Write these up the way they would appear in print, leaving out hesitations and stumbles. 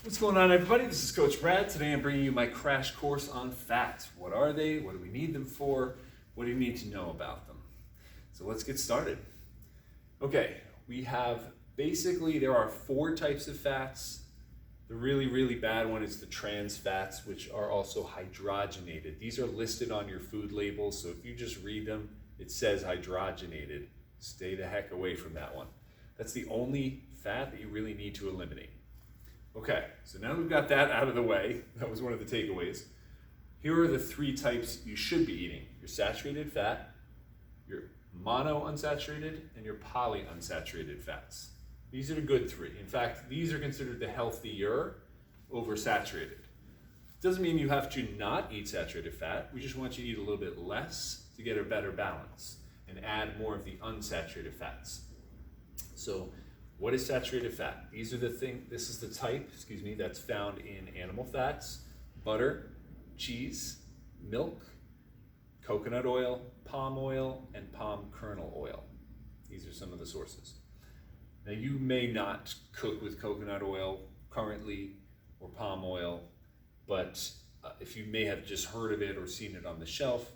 What's going on, everybody? This is Coach Brad. Today I'm bringing you my crash course on fats. What are they? What do we need them for? What do you need to know about them? So let's get started. Okay, we have basically, there are 4 types of fats. The really bad one is the trans fats, which are also hydrogenated. These are listed on your food labels, so if you just read them, it says hydrogenated. Stay the heck away from that one. That's the only fat that you really need to eliminate. Okay, so now we've got that out of the way. That was one of the takeaways. Here are the 3 types you should be eating: your saturated fat, your monounsaturated, and your polyunsaturated fats. These are the good 3. In fact, these are considered the healthier over saturated. Doesn't mean you have to not eat saturated fat. We just want you to eat a little bit less to get a better balance and add more of the unsaturated fats. So, what is saturated fat? These are the this is the type, that's found in animal fats, butter, cheese, milk, coconut oil, and palm kernel oil. These are some of the sources. Now, you may not cook with coconut oil currently or palm oil, but if you may have just heard of it or seen it on the shelf,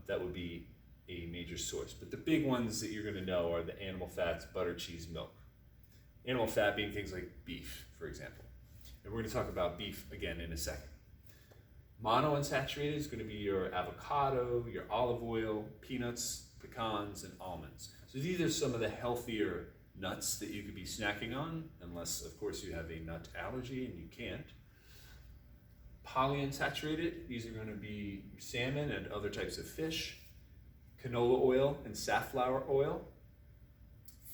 that would be a major source. But the big ones that you're going to know are the animal fats, butter, cheese, milk. Animal fat being things like beef, for example. And we're going to talk about beef again in a second. Monounsaturated is going to be your avocado, your olive oil, peanuts, pecans, and almonds. So these are some of the healthier nuts that you could be snacking on, unless, of course, you have a nut allergy and you can't. Polyunsaturated, these are going to be salmon and other types of fish, canola oil and safflower oil,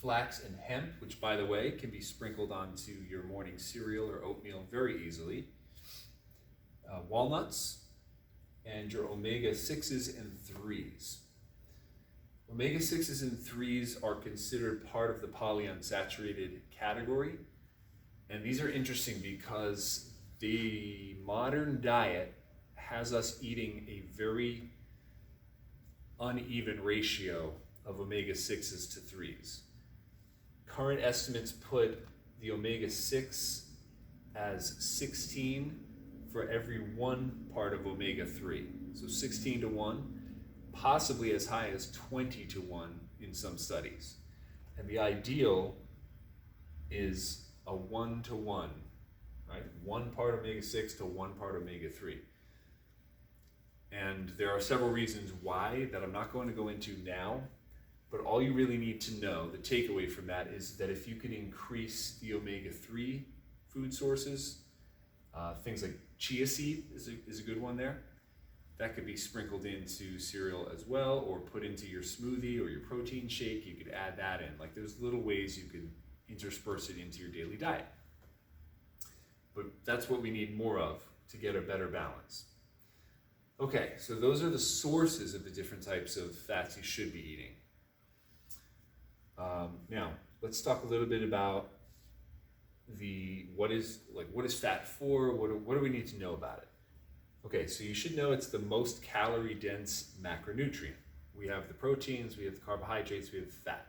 flax and hemp, which, by the way, can be sprinkled onto your morning cereal or oatmeal very easily, walnuts, and your omega-6s and 3s. Omega-6s and 3s are considered part of the polyunsaturated category, and these are interesting because the modern diet has us eating a very uneven ratio of omega-6s to 3s. Current estimates put the omega-6 as 16 for every 1 part of omega-3. So 16 to 1, possibly as high as 20 to 1 in some studies. And the ideal is a 1 to 1, right? 1 part omega-6 to 1 part omega-3. And there are several reasons why that I'm not going to go into now, but all you really need to know, the takeaway from that, is that if you can increase the omega-3 food sources, things like chia seed is a good one there. That could be sprinkled into cereal as well, or put into your smoothie or your protein shake. You could add that in. Like, there's little ways you could intersperse it into your daily diet. But that's what we need more of to get a better balance. Okay, so those are the sources of the different types of fats you should be eating. Now, let's talk a little bit about what is fat for? What do we need to know about it? Okay, so you should know it's the most calorie-dense macronutrient. We have the proteins, we have the carbohydrates, we have the fat.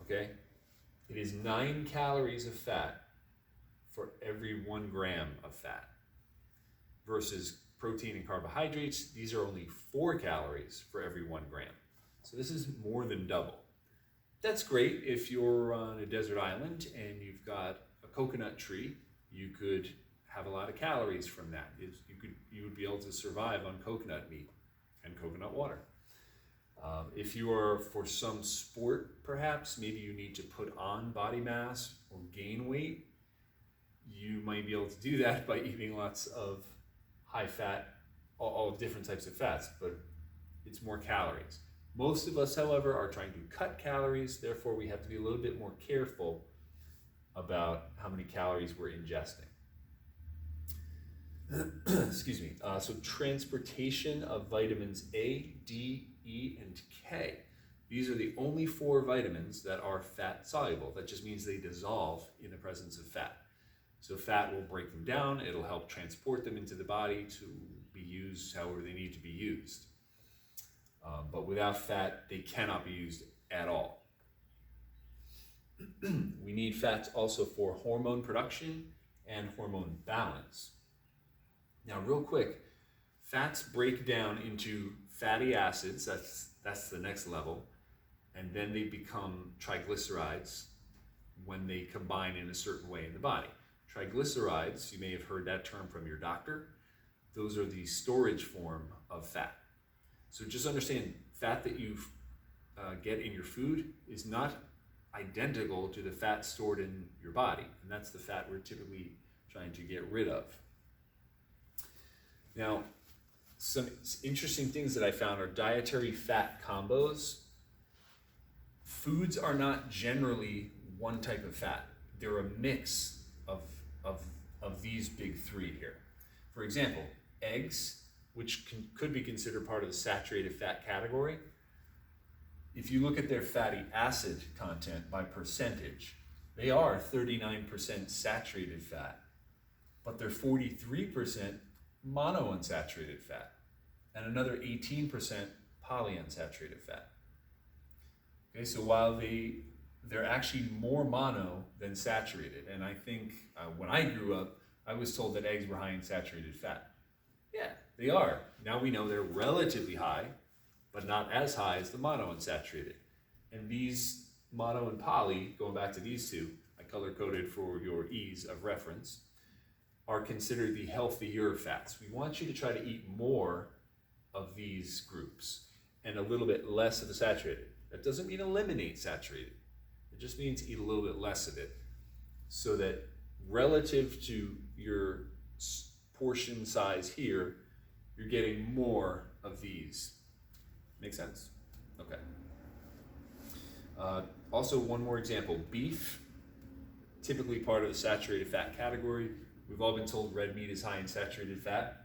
Okay, it is 9 calories of fat for every 1 gram of fat, versus protein and carbohydrates, these are only 4 calories for every 1 gram. So this is more than double. That's great if you're on a desert island and you've got a coconut tree. You could have a lot of calories from that. You would be able to survive on coconut meat and coconut water. If you are for some sport, perhaps, maybe you need to put on body mass or gain weight, you might be able to do that by eating lots of high fat, all different types of fats, but it's more calories. Most of us, however, are trying to cut calories, therefore we have to be a little bit more careful about how many calories we're ingesting. Excuse me. So transportation of vitamins A, D, E, and K. These are the only 4 vitamins that are fat soluble. That just means they dissolve in the presence of fat. So fat will break them down. It'll help transport them into the body to be used however they need to be used. But without fat, they cannot be used at all. We need fats also for hormone production and hormone balance. Now, real quick, fats break down into fatty acids, that's the next level, and then they become triglycerides when they combine in a certain way in the body. Triglycerides, you may have heard that term from your doctor, those are the storage form of fat. So just understand, fat that you get in your food is not identical to the fat stored in your body, and that's the fat we're typically trying to get rid of. Now, some interesting things that I found are dietary fat combos. Foods are not generally one type of fat. They're a mix of these big three here. For example, eggs, which could be considered part of the saturated fat category. If you look at their fatty acid content by percentage, they are 39% saturated fat, but they're 43% monounsaturated fat, and another 18% polyunsaturated fat. Okay, so while they're actually more mono than saturated, and I think when I grew up, I was told that eggs were high in saturated fat. Yeah, they are. Now we know they're relatively high, but not as high as the monounsaturated. And these mono and poly, going back to these two, I color-coded for your ease of reference, are considered the healthier fats. We want you to try to eat more of these groups and a little bit less of the saturated. That doesn't mean eliminate saturated. It just means eat a little bit less of it, so that relative to your portion size here, you're getting more of these. Make sense? Okay. Also, one more example. Beef, typically part of the saturated fat category. We've all been told red meat is high in saturated fat.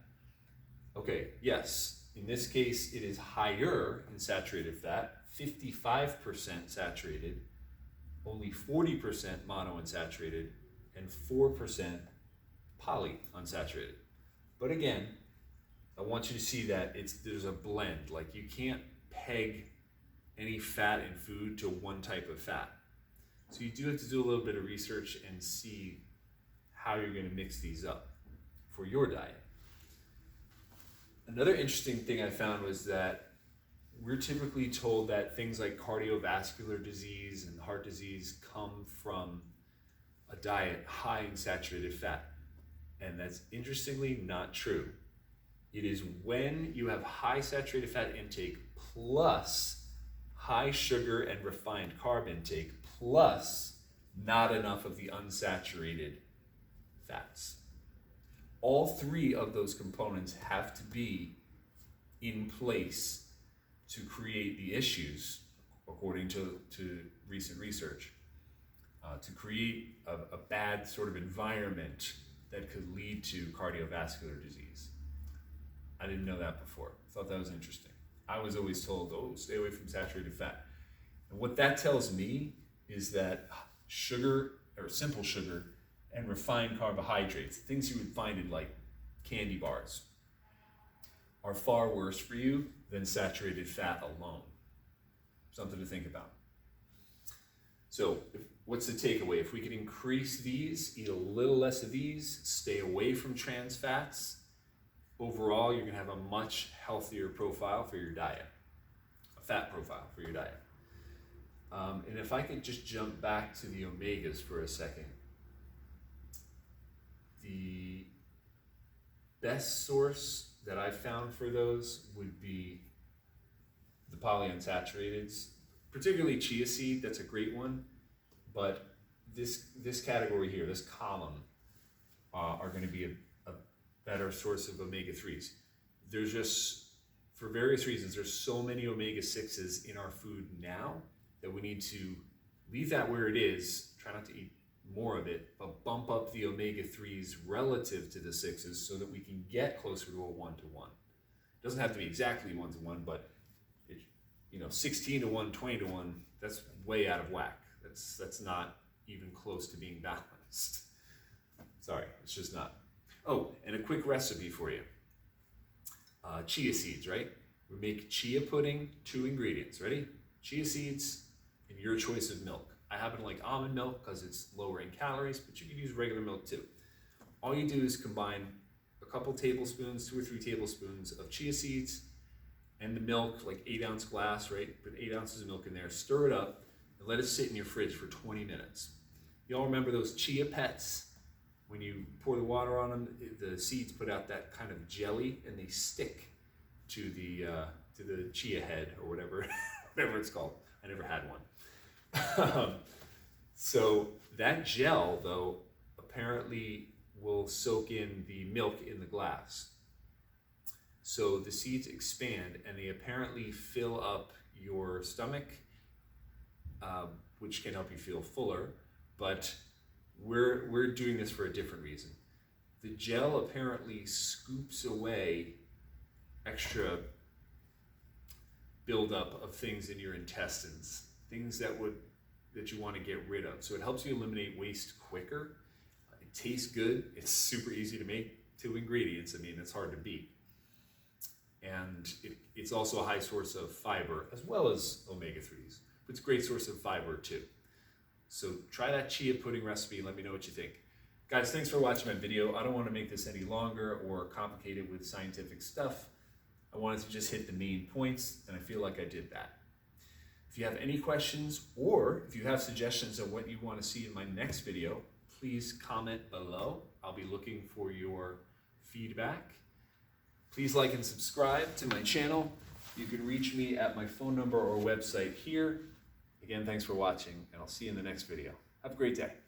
Okay, yes. In this case, it is higher in saturated fat, 55% saturated, only 40% monounsaturated, and 4% polyunsaturated. But again, I want you to see that there's a blend. Like, you can't peg any fat in food to one type of fat. So you do have to do a little bit of research and see how you're going to mix these up for your diet. Another interesting thing I found was that we're typically told that things like cardiovascular disease and heart disease come from a diet high in saturated fat. And that's interestingly not true. It is when you have high saturated fat intake plus high sugar and refined carb intake plus not enough of the unsaturated fats. All three of those components have to be in place to create the issues, according to recent research, to create a bad sort of environment that could lead to cardiovascular disease. I didn't know that before. Thought that was interesting. I was always told, stay away from saturated fat. And what that tells me is that sugar, or simple sugar, and refined carbohydrates, things you would find in like candy bars, are far worse for you than saturated fat alone. Something to think about. So what's the takeaway? If we can increase these, eat a little less of these, stay away from trans fats, overall you're gonna have a much healthier profile for your diet, a fat profile for your diet. And if I could just jump back to the omegas for a second. The best source that I found for those would be the polyunsaturated, particularly chia seed. That's a great one. But this category here, this column, are going to be a better source of omega-3s. There's just, for various reasons, there's so many omega-6s in our food now that we need to leave that where it is, try not to eat more of it, but bump up the omega-3s relative to the 6s so that we can get closer to a 1-to-1. It doesn't have to be exactly 1-to-1, but 16-to-1, 20-to-1, that's way out of whack. That's not even close to being balanced. Sorry, it's just not. Oh, and a quick recipe for you. Chia seeds, right? We make chia pudding, 2 ingredients. Ready? Chia seeds and your choice of milk. I happen to like almond milk because it's lower in calories, but you can use regular milk too. all you do is combine a couple tablespoons, 2 or 3 tablespoons of chia seeds and the milk, like 8-ounce glass, right? Put 8 ounces of milk in there, stir it up, and let it sit in your fridge for 20 minutes. You all remember those chia pets? When you pour the water on them, the seeds put out that kind of jelly, and they stick to the chia head or whatever, whatever it's called. I never had one. So that gel, though, apparently will soak in the milk in the glass. So the seeds expand, and they apparently fill up your stomach, which can help you feel fuller. But we're doing this for a different reason. The gel apparently scoops away extra buildup of things in your intestines, things that you want to get rid of. So it helps you eliminate waste quicker. It tastes good. It's super easy to make. 2 ingredients. I mean, it's hard to beat. And it's also a high source of fiber as well as omega-3s. But it's a great source of fiber too. So try that chia pudding recipe and let me know what you think. Guys, thanks for watching my video. I don't want to make this any longer or complicated with scientific stuff. I wanted to just hit the main points, and I feel like I did that. If you have any questions, or if you have suggestions of what you want to see in my next video, please comment below. I'll be looking for your feedback. Please like and subscribe to my channel. You can reach me at my phone number or website here. Again, thanks for watching, and I'll see you in the next video. Have a great day.